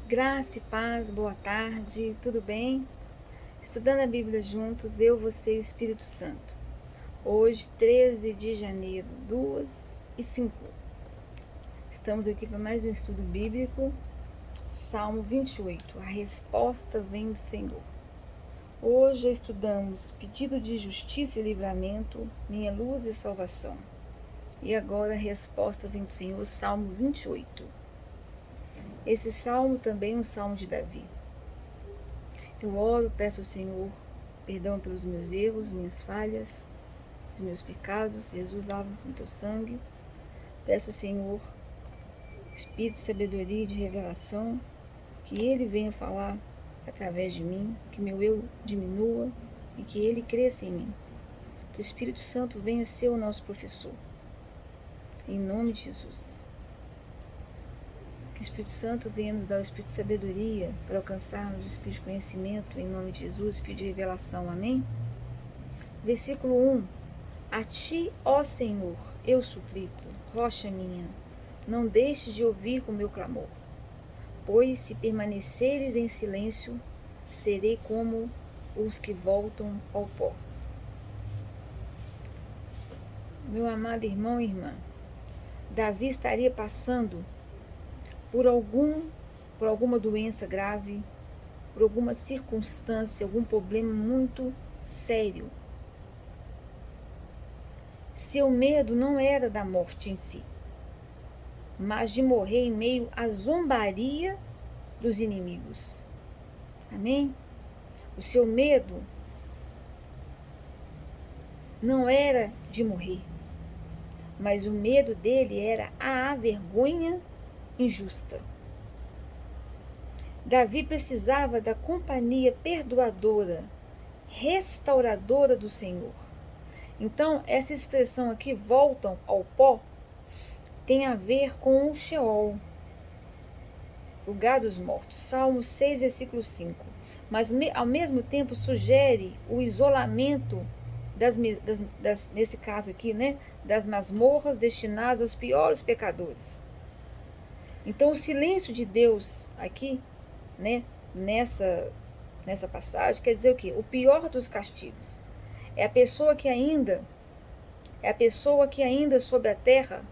Graça e paz, boa tarde, tudo bem? Estudando a Bíblia juntos, eu, você e o Espírito Santo. Hoje, 13 de janeiro, 2h05. Estamos aqui para mais um estudo bíblico, Salmo 28. A resposta vem do Senhor. Hoje estudamos pedido de justiça e livramento, minha luz e salvação. E agora a resposta vem do Senhor, Salmo 28. Esse salmo também é um salmo de Davi. Eu oro, peço ao Senhor perdão pelos meus erros, minhas falhas, os meus pecados. Jesus, lava-me com teu sangue. Peço ao Senhor espírito de sabedoria e de revelação, que Ele venha falar através de mim, que meu eu diminua e que Ele cresça em mim. Que o Espírito Santo venha ser o nosso professor. Em nome de Jesus. Que o Espírito Santo venha nos dar o espírito de sabedoria para alcançarmos o espírito de conhecimento, em nome de Jesus, espírito de revelação. Amém? Versículo 1. A ti, ó Senhor, eu suplico, rocha minha, não deixes de ouvir o meu clamor. Pois se permaneceres em silêncio, serei como os que voltam ao pó. Meu amado irmão e irmã, Davi estaria passando por alguma doença grave, por alguma circunstância, algum problema muito sério. Seu medo não era da morte em si, mas de morrer em meio à zombaria dos inimigos. Amém? O seu medo não era de morrer, mas o medo dele era a vergonha injusta. Davi precisava da companhia perdoadora, restauradora do Senhor. Então, essa expressão aqui, voltam ao pó, tem a ver com o Sheol, lugar dos mortos. Salmo 6, versículo 5. Mas, ao mesmo tempo, sugere o isolamento, nesse caso aqui, né, das masmorras destinadas aos piores pecadores. Então, o silêncio de Deus aqui, né, nessa passagem, quer dizer o quê? O pior dos castigos. É a pessoa que ainda sob a terra,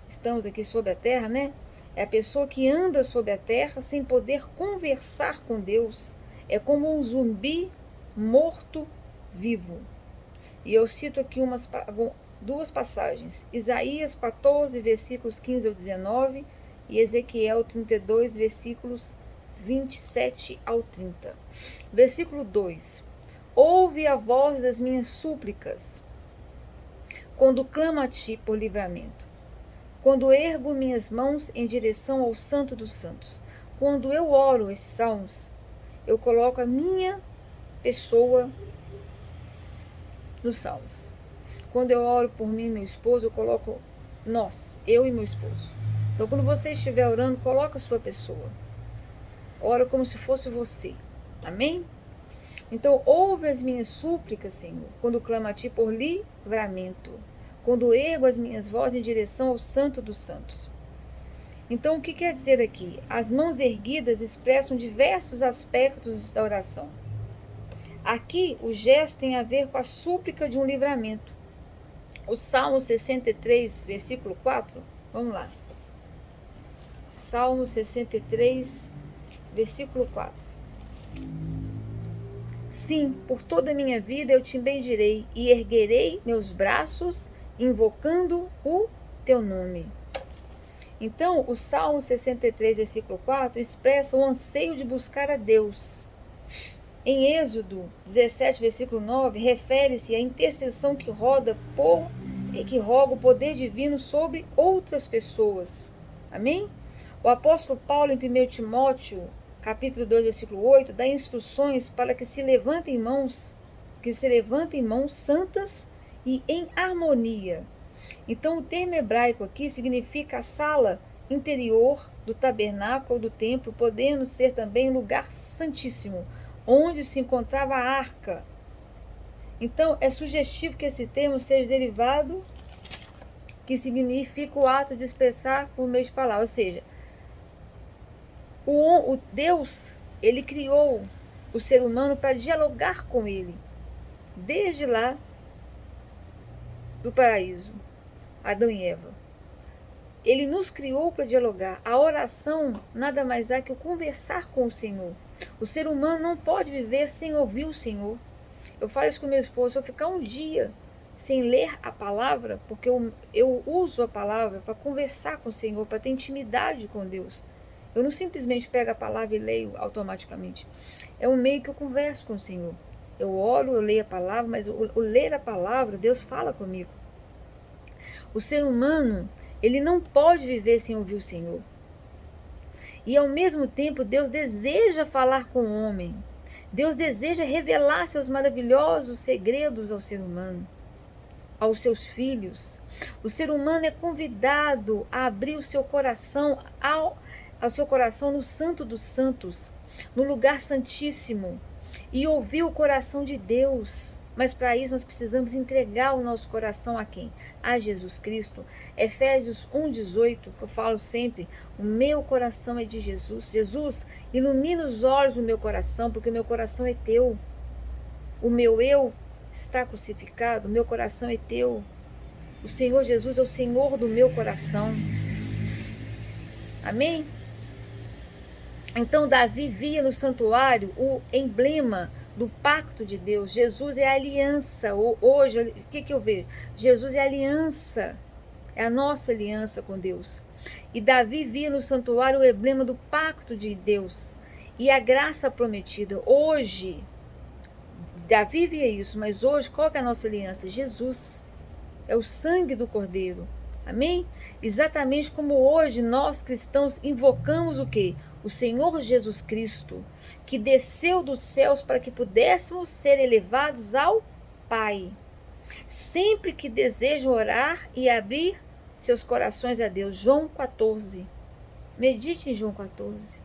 estamos aqui sob a terra, né? É a pessoa que anda sob a terra sem poder conversar com Deus. É como um zumbi morto vivo. E eu cito aqui duas passagens. Isaías 14, versículos 15 ao 19 e Ezequiel 32, versículos 27 ao 30. Versículo 2. Ouve a voz das minhas súplicas, quando clamo a ti por livramento. Quando ergo minhas mãos em direção ao Santo dos Santos. Quando eu oro esses salmos, eu coloco a minha pessoa nos salmos. Quando eu oro por mim e meu esposo, eu coloco nós, eu e meu esposo. Então, quando você estiver orando, coloca a sua pessoa. Ora como se fosse você. Amém? Então, ouve as minhas súplicas, Senhor, quando clamo a ti por livramento. Quando ergo as minhas vozes em direção ao Santo dos Santos. Então, o que quer dizer aqui? As mãos erguidas expressam diversos aspectos da oração. Aqui, o gesto tem a ver com a súplica de um livramento. O Salmo 63, versículo 4, vamos lá. Salmo 63, versículo 4. Sim, por toda a minha vida eu te bendirei e erguerei meus braços, invocando o teu nome. Então, o Salmo 63, versículo 4, expressa o anseio de buscar a Deus. Em Êxodo 17, versículo 9, refere-se à intercessão que roga o poder divino sobre outras pessoas. Amém? O apóstolo Paulo, em 1 Timóteo, capítulo 2, versículo 8, dá instruções para que se levantem mãos santas e em harmonia. Então, o termo hebraico aqui significa a sala interior do tabernáculo ou do templo, podendo ser também lugar santíssimo, onde se encontrava a arca. Então, é sugestivo que esse termo seja derivado, que significa o ato de expressar por meio de palavras, ou seja, O Deus, ele criou o ser humano para dialogar com ele, desde lá do paraíso, Adão e Eva. Ele nos criou para dialogar. A oração nada mais é que o conversar com o Senhor. O ser humano não pode viver sem ouvir o Senhor. Eu falo isso com meu esposo, se eu ficar um dia sem ler a palavra, porque eu uso a palavra para conversar com o Senhor, para ter intimidade com Deus. Eu não simplesmente pego a palavra e leio automaticamente. É um meio que eu converso com o Senhor. Eu oro, eu leio a palavra, mas o ler a palavra, Deus fala comigo. O ser humano, ele não pode viver sem ouvir o Senhor. E ao mesmo tempo, Deus deseja falar com o homem. Deus deseja revelar seus maravilhosos segredos ao ser humano, aos seus filhos. O ser humano é convidado a abrir o seu coração ao seu coração no Santo dos Santos, no lugar santíssimo, e ouvir o coração de Deus. Mas para isso nós precisamos entregar o nosso coração a quem? A Jesus Cristo. Efésios 1,18, que eu falo sempre, o meu coração é de Jesus. Jesus, ilumina os olhos do meu coração, porque o meu coração é teu. O meu eu está crucificado, o meu coração é teu. O Senhor Jesus é o Senhor do meu coração. Amém? Então Davi via no santuário o emblema do pacto de Deus. Jesus é a aliança. Hoje, o que eu vejo? Jesus é a aliança. É a nossa aliança com Deus. E Davi via no santuário o emblema do pacto de Deus e a graça prometida. Hoje, Davi via isso, mas hoje qual que é a nossa aliança? Jesus. É o sangue do Cordeiro. Amém? Exatamente como hoje nós cristãos invocamos o quê? O Senhor Jesus Cristo, que desceu dos céus para que pudéssemos ser elevados ao Pai. Sempre que desejam orar e abrir seus corações a Deus. João 14. Medite em João 14.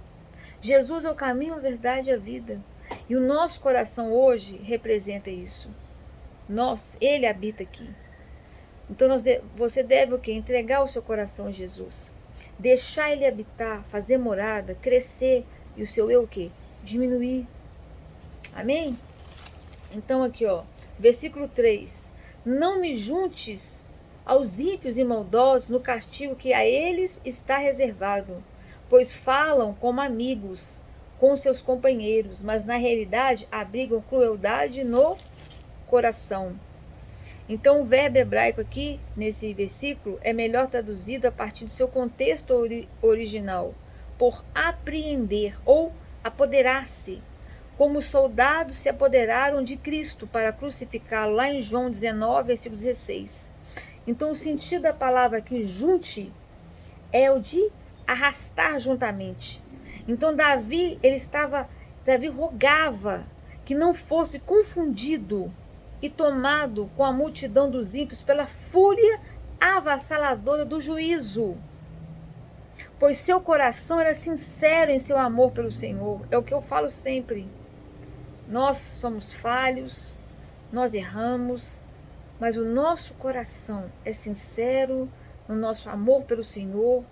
Jesus é o caminho, a verdade e a vida. E o nosso coração hoje representa isso. Ele habita aqui. Então você deve o quê? Entregar o seu coração a Jesus. Deixar ele habitar, fazer morada, crescer. E o seu eu o quê? Diminuir. Amém? Então aqui, ó, versículo 3. Não me juntes aos ímpios e maldosos no castigo que a eles está reservado, pois falam como amigos com seus companheiros, mas na realidade abrigam crueldade no coração. Então o verbo hebraico aqui, nesse versículo, é melhor traduzido a partir do seu contexto original, por apreender ou apoderar-se, como os soldados se apoderaram de Cristo para crucificá-lo, lá em João 19, versículo 16. Então o sentido da palavra aqui, junte, é o de arrastar juntamente. Então Davi rogava que não fosse confundido e tomado com a multidão dos ímpios pela fúria avassaladora do juízo, pois seu coração era sincero em seu amor pelo Senhor. É o que eu falo sempre. Nós somos falhos, nós erramos, mas o nosso coração é sincero no nosso amor pelo Senhor,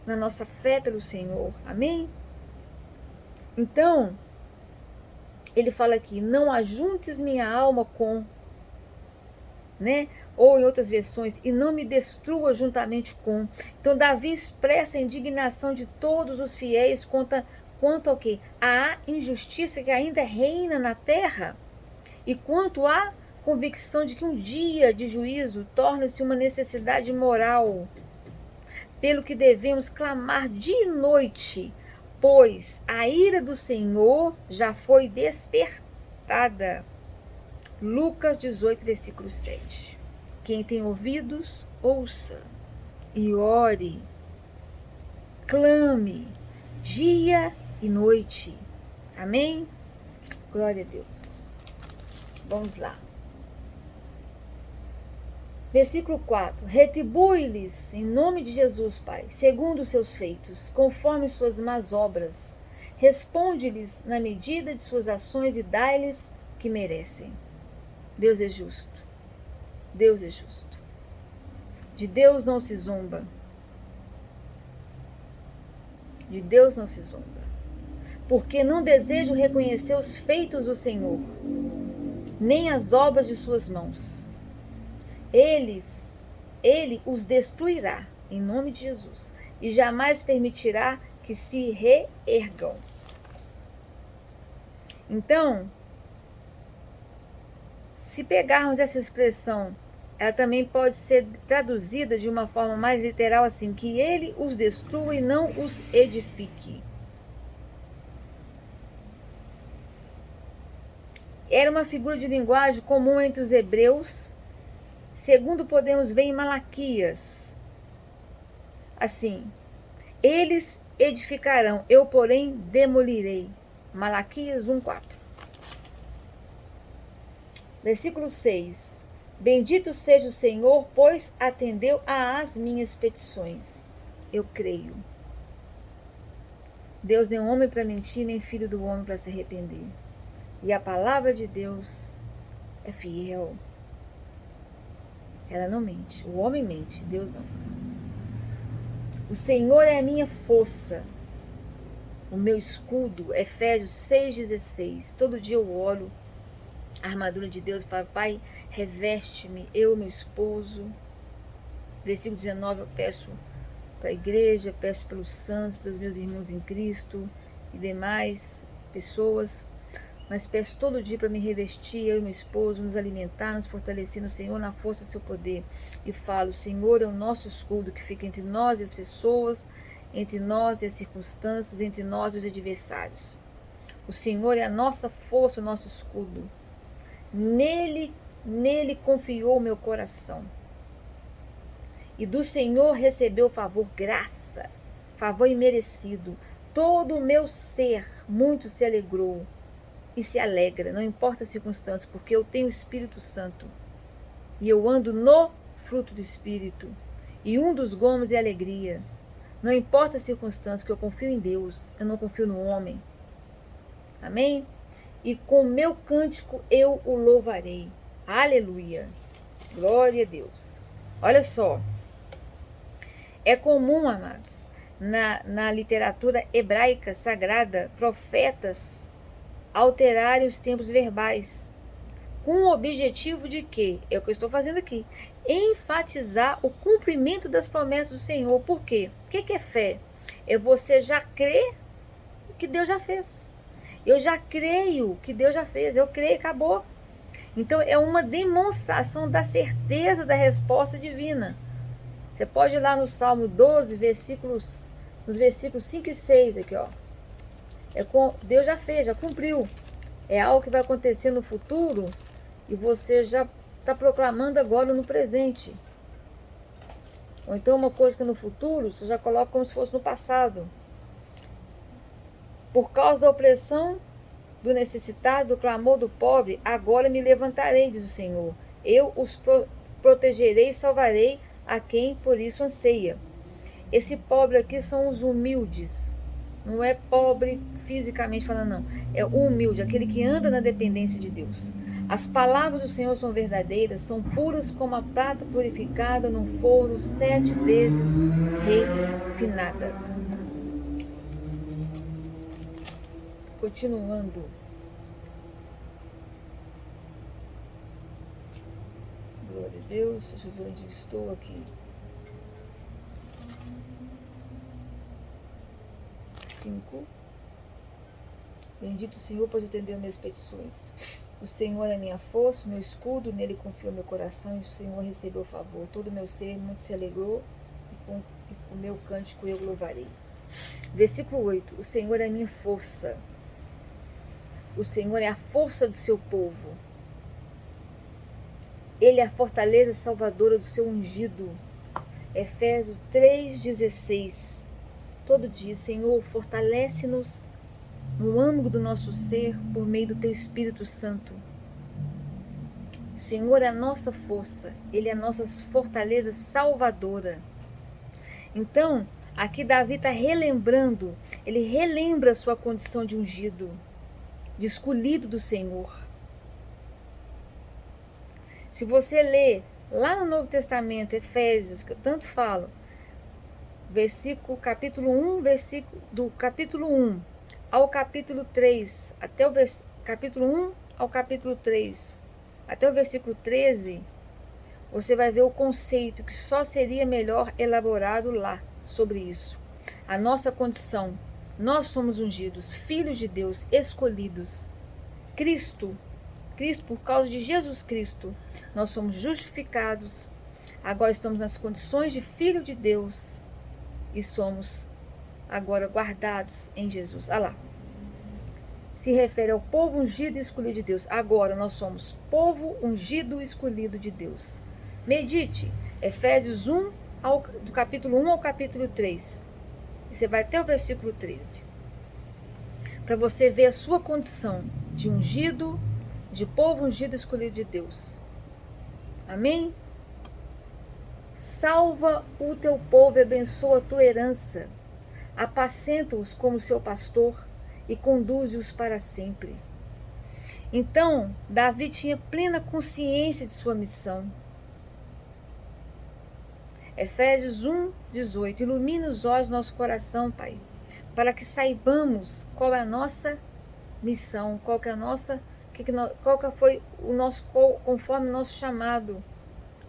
na nossa fé pelo Senhor. Amém? Então, ele fala aqui, não ajuntes minha alma com, né? Ou em outras versões, e não me destrua juntamente com. Então Davi expressa a indignação de todos os fiéis quanto ao quê? A injustiça que ainda reina na terra, e quanto à convicção de que um dia de juízo torna-se uma necessidade moral, pelo que devemos clamar dia e noite, pois a ira do Senhor já foi despertada. Lucas 18, versículo 7. Quem tem ouvidos, ouça e ore, clame dia e noite. Amém? Glória a Deus. Vamos lá. Versículo 4. Retribui-lhes em nome de Jesus, Pai, segundo os seus feitos, conforme suas más obras. Responde-lhes na medida de suas ações e dai-lhes o que merecem. Deus é justo. Deus é justo. De Deus não se zomba. De Deus não se zomba. porque não desejo reconhecer os feitos do Senhor, nem as obras de suas mãos. Ele os destruirá, em nome de Jesus, e jamais permitirá que se reergam. Então, se pegarmos essa expressão, ela também pode ser traduzida de uma forma mais literal assim, que ele os destrua e não os edifique. Era uma figura de linguagem comum entre os hebreus, segundo podemos ver em Malaquias. Assim, eles edificarão, eu, porém, demolirei. Malaquias 1:4. Versículo 6. Bendito seja o Senhor, pois atendeu às minhas petições. Eu creio. Deus nem homem para mentir, nem filho do homem para se arrepender. E a palavra de Deus é fiel. Ela não mente. O homem mente, Deus não. O Senhor é a minha força, o meu escudo. Efésios 6,16. Todo dia eu oro a armadura de Deus e falo: Pai, reveste-me, eu, meu esposo. Versículo 19, eu peço para a igreja, peço pelos santos, pelos meus irmãos em Cristo e demais pessoas, mas peço todo dia para me revestir, eu e meu esposo, nos alimentar, nos fortalecer no Senhor, na força do seu poder. E falo: o Senhor é o nosso escudo que fica entre nós e as pessoas, entre nós e as circunstâncias, entre nós e os adversários. O Senhor é a nossa força, o nosso escudo. Nele confiou o meu coração. E do Senhor recebeu favor, graça, favor imerecido. Todo o meu ser muito se alegrou e se alegra, não importa a circunstância, porque eu tenho o Espírito Santo. E eu ando no fruto do Espírito. E um dos gomos é alegria. Não importa a circunstância, porque eu confio em Deus, eu não confio no homem. Amém? E com meu cântico eu o louvarei. Aleluia. Glória a Deus. Olha só. É comum, amados, na literatura hebraica sagrada, profetas alterarem os tempos verbais, com o objetivo de quê? É o que eu estou fazendo aqui. Enfatizar o cumprimento das promessas do Senhor. Por quê? O que é fé? É você já crer que Deus já fez. Eu já creio que Deus já fez. Eu creio, acabou. Então é uma demonstração da certeza da resposta divina. Você pode ir lá no Salmo 12, nos versículos 5 e 6 aqui, ó. Deus já fez, já cumpriu. É algo que vai acontecer no futuro e você já está proclamando agora no presente. Ou então uma coisa que no futuro você já coloca como se fosse no passado. Por causa da opressão do necessitado, do clamor do pobre, agora me levantarei, diz o Senhor. Eu os protegerei e salvarei a quem por isso anseia. Esse pobre aqui são os humildes. Não é pobre fisicamente falando, não. É o humilde, aquele que anda na dependência de Deus. As palavras do Senhor são verdadeiras, são puras como a prata purificada num forno 7 vezes refinada. Continuando. Glória a Deus. Deixa eu ver onde estou aqui. 5. Bendito o Senhor, pois atendeu minhas petições. O Senhor é minha força, meu escudo, nele confio meu coração, e o Senhor recebeu favor. Todo o meu ser muito se alegrou, e com o meu cântico eu louvarei. Versículo 8. O Senhor é minha força. O Senhor é a força do seu povo. Ele é a fortaleza salvadora do seu ungido. Efésios 3,16. Todo dia, Senhor, fortalece-nos no âmago do nosso ser por meio do teu Espírito Santo. O Senhor é a nossa força, Ele é a nossa fortaleza salvadora. Então, aqui Davi está relembrando, ele relembra a sua condição de ungido, de escolhido do Senhor. Se você ler lá no Novo Testamento, Efésios, que eu tanto falo, capítulo 1, ao capítulo 3, até o capítulo 1 ao capítulo 3, até o versículo 13, você vai ver o conceito que só seria melhor elaborado lá sobre isso. A nossa condição, nós somos ungidos, filhos de Deus, escolhidos. Cristo, por causa de Jesus Cristo, nós somos justificados. Agora estamos nas condições de filho de Deus e somos agora guardados em Jesus. Olha lá. Se refere ao povo ungido e escolhido de Deus. Agora nós somos povo ungido e escolhido de Deus. Medite, Efésios 1, do capítulo 1 ao capítulo 3. E você vai até o versículo 13. Para você ver a sua condição de ungido, de povo ungido e escolhido de Deus. Amém? Salva o teu povo e abençoa a tua herança. Apacenta-os como seu pastor e conduze-os para sempre. Então, Davi tinha plena consciência de sua missão. Efésios 1, 18. Ilumina os olhos do nosso coração, Pai, para que saibamos qual é a nossa missão, qual que é a nossa, qual que foi o nosso, conforme o nosso chamado.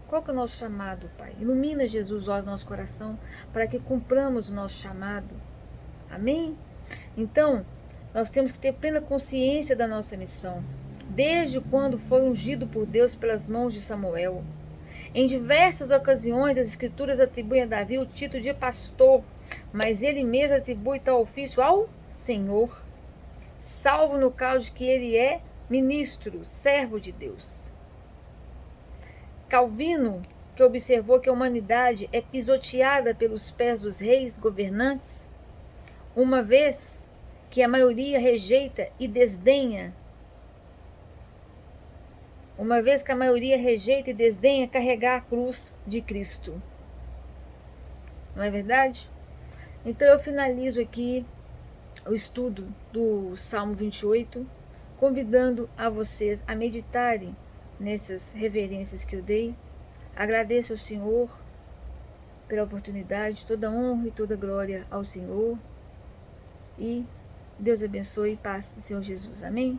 Qual que é o nosso chamado, Pai? Ilumina, Jesus, os olhos do nosso coração, para que cumpramos o nosso chamado. Amém? Então, nós temos que ter plena consciência da nossa missão, desde quando foi ungido por Deus pelas mãos de Samuel. Em diversas ocasiões, as Escrituras atribuem a Davi o título de pastor, mas ele mesmo atribui tal ofício ao Senhor, salvo no caso de que ele é ministro, servo de Deus. Calvino, que observou que a humanidade é pisoteada pelos pés dos reis governantes, uma vez que a maioria rejeita e desdenha carregar a cruz de Cristo. Não é verdade? Então eu finalizo aqui o estudo do Salmo 28, convidando a vocês a meditarem nessas reverências que eu dei. Agradeço ao Senhor pela oportunidade, toda honra e toda glória ao Senhor. E Deus abençoe e paz do Senhor Jesus. Amém?